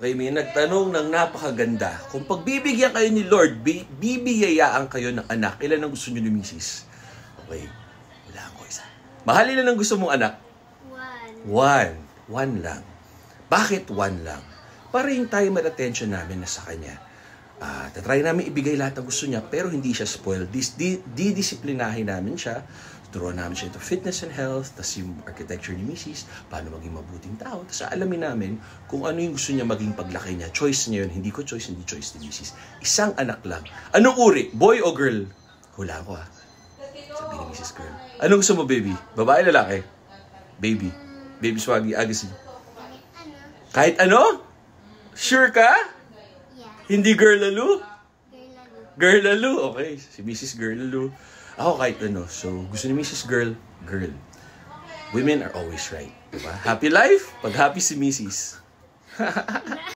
Okay, may nagtanong ng napakaganda. Kung pagbibigyan kayo ni Lord, bibiyayaan kayo ng anak, ilan ang gusto nyo ni Mrs.? Okay, wala ko isa. Mahal, ilan ang gusto mong anak? One. One lang. Bakit one lang? Para yung time at attention namin na sa kanya. Tatry namin ibigay lahat ng gusto niya, pero hindi siya spoiled. Didisiplinahin namin siya. Turuan namin siya into fitness and health, tas yung architecture ni Mrs., paano maging mabuting tao. Tas alamin namin kung ano yung gusto niya maging paglaki niya. Choice niya yun. Hindi ko choice, hindi choice ni Mrs. Isang anak lang. Anong uri? Boy o girl? Hula ko ha. Sabi ni Mrs. Girl. Anong gusto mo, baby? Babae, lalaki? Baby. Baby Swaggy, Agassi. Kahit ano? Sure ka? Yeah. Hindi girl lalo? Girl. Girl lalo? Okay, si Mrs. Girl lalo. Ako kahit ano. So, gusto ni Mrs. Girl, girl. Women are always right. Diba? Happy life? Pag happy si Mrs.